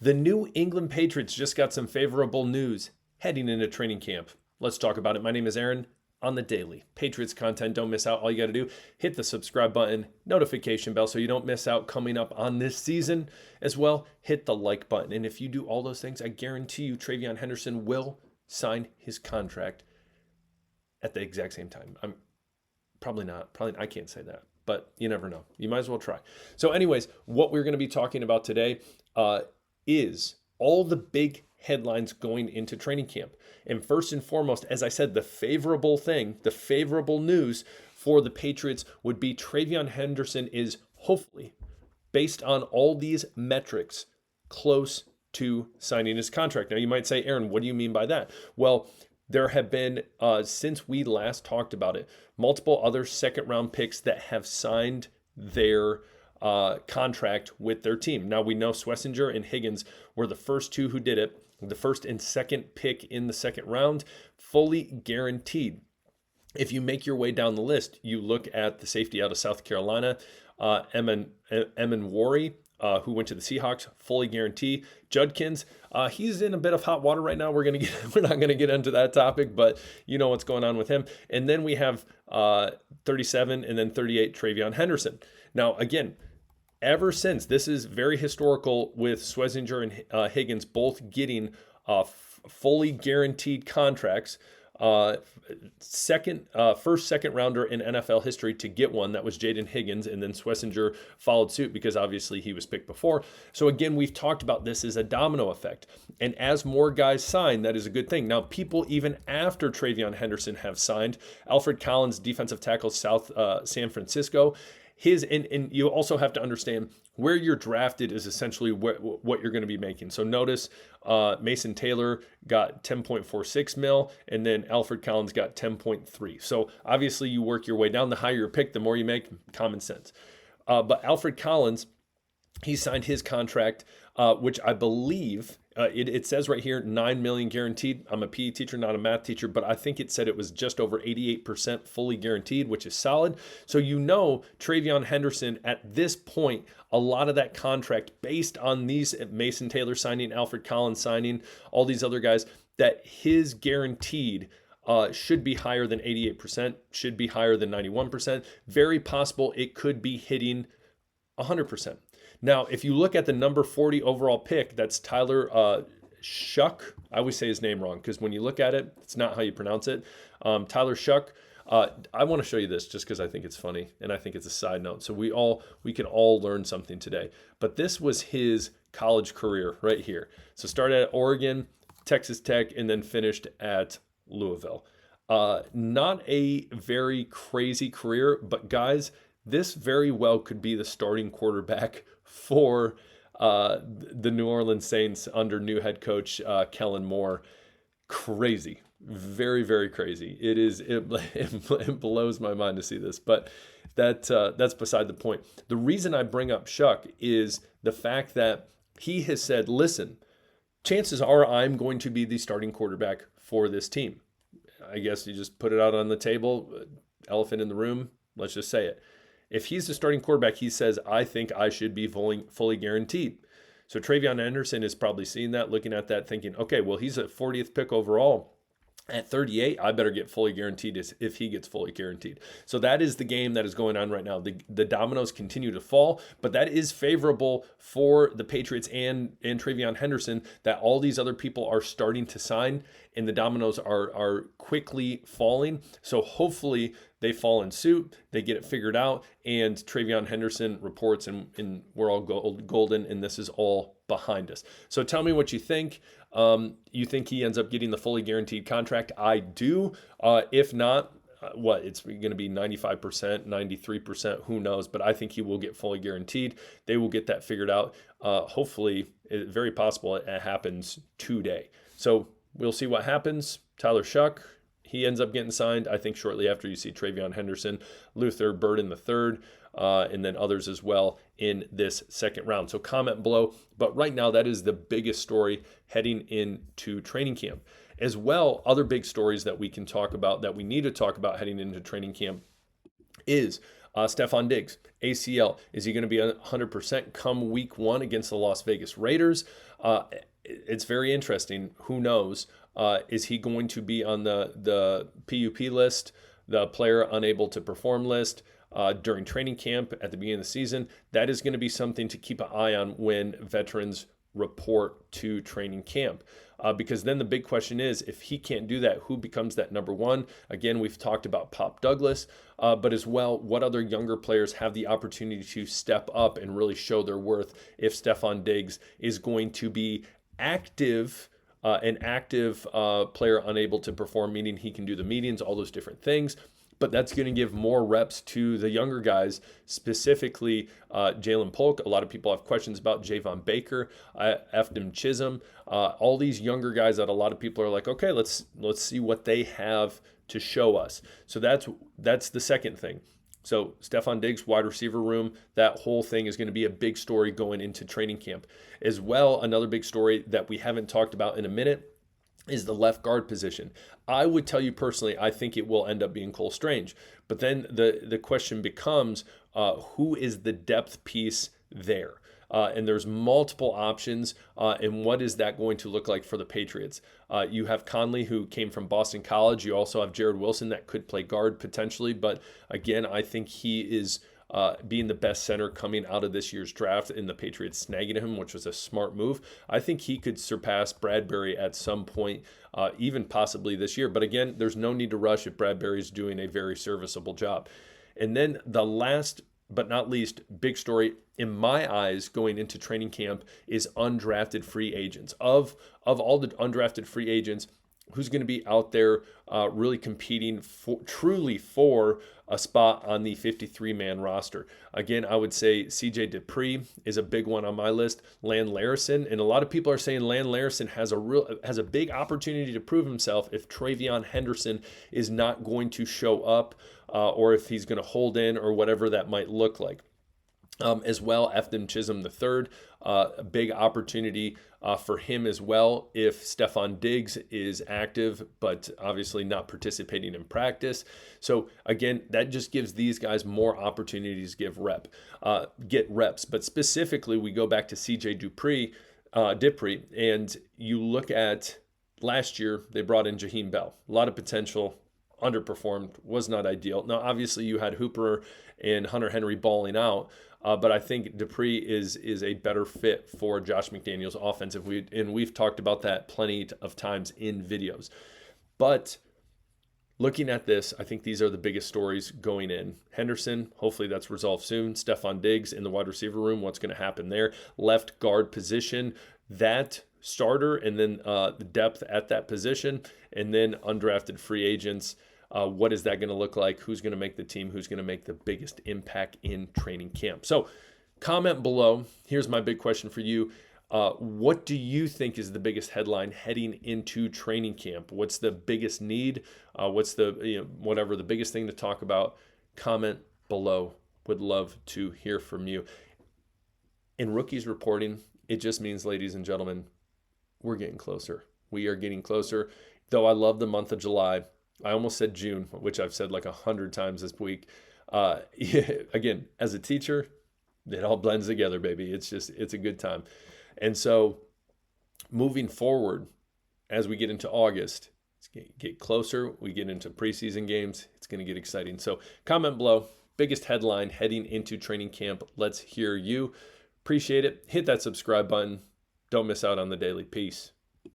The New England Patriots just got some favorable news heading into training camp. Let's talk about it. My name is Aaron. On the daily Patriots content, don't miss out. All you got to do, hit the subscribe button, notification bell so you don't miss out coming up on this season. As well, hit the like button. And if you do all those things, I guarantee you Travion Henderson will sign his contract at the exact same time. I'm probably not. I can't say that, but you never know. You might as well try. So anyways, what we're going to be talking about today is all the big headlines going into training camp. And first and foremost, as I said, the favorable news for the Patriots would be Travion Henderson is hopefully, based on all these metrics, close to signing his contract. Now you might say, Aaron, what do you mean by that? Well, there have been, since we last talked about it, multiple other second-round picks that have signed their contract with their team. Now we know Schlesinger and Higgins were the first two who did it. The first and second pick in the second round, fully guaranteed. If you make your way down the list, you look at the safety out of South Carolina, Emin Wari, who went to the Seahawks, fully guaranteed. Judkins, he's in a bit of hot water right now. We're not gonna get into that topic, but you know what's going on with him. And then we have 37 and then 38 Travion Henderson. Now again, ever since, this is very historical with Schlesinger and Higgins both getting fully guaranteed contracts. First second rounder in NFL history to get one. That was Jaden Higgins, and then Schlesinger followed suit because obviously he was picked before. So again, we've talked about this as a domino effect. And as more guys sign, that is a good thing. Now, people even after Travion Henderson have signed, Alfred Collins, defensive tackle, South San Francisco, and you also have to understand where you're drafted is essentially what you're going to be making. So notice Mason Taylor got 10.46 mil, and then Alfred Collins got 10.3. So obviously you work your way down. The higher your pick, the more you make. Common sense. But Alfred Collins, he signed his contract, which I believe it says right here, $9 million guaranteed. I'm a PE teacher, not a math teacher, but I think it said it was just over 88% fully guaranteed, which is solid. So you know Travion Henderson at this point, a lot of that contract based on these Mason Taylor signing, Alfred Collins signing, all these other guys, that his guaranteed should be higher than 88%, should be higher than 91%. Very possible it could be hitting 100%. Now, if you look at the number 40 overall pick, that's Tyler Shuck. I always say his name wrong because when you look at it, it's not how you pronounce it. Tyler Shuck. I want to show you this just because I think it's funny and I think it's a side note. So we can all learn something today. But this was his college career right here. So started at Oregon, Texas Tech, and then finished at Louisville. Not a very crazy career, but guys, this very well could be the starting quarterback for the New Orleans Saints under new head coach Kellen Moore. Crazy, very, very crazy. It blows my mind to see this, but that's beside the point. The reason I bring up Shuck is the fact that he has said, listen, chances are I'm going to be the starting quarterback for this team. I guess you just put it out on the table, elephant in the room, let's just say it. If he's the starting quarterback, he says, I think I should be fully guaranteed. So Travion Henderson is probably seeing that, looking at that, thinking, okay, well, he's a 40th pick overall. At 38, I better get fully guaranteed if he gets fully guaranteed. So that is the game that is going on right now. The dominoes continue to fall, but that is favorable for the Patriots and Travion Henderson that all these other people are starting to sign and the dominoes are quickly falling. So hopefully they fall in suit, they get it figured out, and Travion Henderson reports and we're all golden, and this is all behind us. So tell me what you think. You think he ends up getting the fully guaranteed contract? I do. If not, it's going to be 95%, 93%, who knows? But I think he will get fully guaranteed. They will get that figured out. Hopefully, very possible it happens today. So we'll see what happens. Tyler Shuck, he ends up getting signed, I think, shortly after you see Travion Henderson, Luther Burden III, and then others as well in this second round. So comment below. But right now, that is the biggest story heading into training camp. As well, other big stories that we can talk about, that we need to talk about heading into training camp, is Stephon Diggs, ACL. Is he going to be 100% come week 1 against the Las Vegas Raiders? It's very interesting. Who knows? Is he going to be on the PUP list, the player unable to perform list, during training camp at the beginning of the season? That is going to be something to keep an eye on when veterans report to training camp. Because then the big question is, if he can't do that, who becomes that number one? Again, we've talked about Pop Douglas, but as well, what other younger players have the opportunity to step up and really show their worth if Stephon Diggs is going to be active, an active player unable to perform, meaning he can do the meetings, all those different things. But that's going to give more reps to the younger guys, specifically Jalen Polk. A lot of people have questions about Javon Baker, Efdem Chisholm, all these younger guys that a lot of people are like, okay, let's see what they have to show us. So that's the second thing. So Stephon Diggs, wide receiver room, that whole thing is going to be a big story going into training camp. As well, another big story that we haven't talked about in a minute is the left guard position. I would tell you personally, I think it will end up being Cole Strange. But then the question becomes, who is the depth piece there? And there's multiple options. And what is that going to look like for the Patriots? You have Conley, who came from Boston College. You also have Jared Wilson that could play guard potentially. But again, I think he is being the best center coming out of this year's draft, and the Patriots snagging him, which was a smart move. I think he could surpass Bradbury at some point, even possibly this year. But again, there's no need to rush if Bradbury's doing a very serviceable job. And then the last but not least big story in my eyes going into training camp is undrafted free agents. Of all the undrafted free agents, who's going to be out there really competing truly for a spot on the 53-man roster? Again, I would say CJ Dupree is a big one on my list. Lan Larison, and a lot of people are saying Lan Larison has a big opportunity to prove himself if Travion Henderson is not going to show up, or if he's going to hold in, or whatever that might look like. As well, Efdem Chisholm III, a big opportunity for him as well if Stephon Diggs is active, but obviously not participating in practice. So again, that just gives these guys more opportunities to get reps. But specifically, we go back to CJ Dupree, and you look at last year, they brought in Jaheim Bell. A lot of potential, underperformed, was not ideal. Now, obviously, you had Hooper and Hunter Henry balling out, but I think Dupree is a better fit for Josh McDaniels' offense. We've talked about that plenty of times in videos. But looking at this, I think these are the biggest stories going in. Henderson, hopefully that's resolved soon. Stephon Diggs in the wide receiver room, what's going to happen there? Left guard position, that starter, and then the depth at that position, and then undrafted free agents. What is that going to look like? Who's going to make the team? Who's going to make the biggest impact in training camp? So comment below. Here's my big question for you. What do you think is the biggest headline heading into training camp? What's the biggest need? What's the, whatever the biggest thing to talk about? Comment below. Would love to hear from you. In rookies reporting, it just means, ladies and gentlemen, we're getting closer. We are getting closer. Though I love the month of July. I almost said June, which I've said like 100 times this week. Again, as a teacher, it all blends together, baby. It's a good time. And so moving forward, as we get into August, it's going to get closer. We get into preseason games. It's going to get exciting. So comment below. Biggest headline heading into training camp. Let's hear you. Appreciate it. Hit that subscribe button. Don't miss out on the daily. Peace.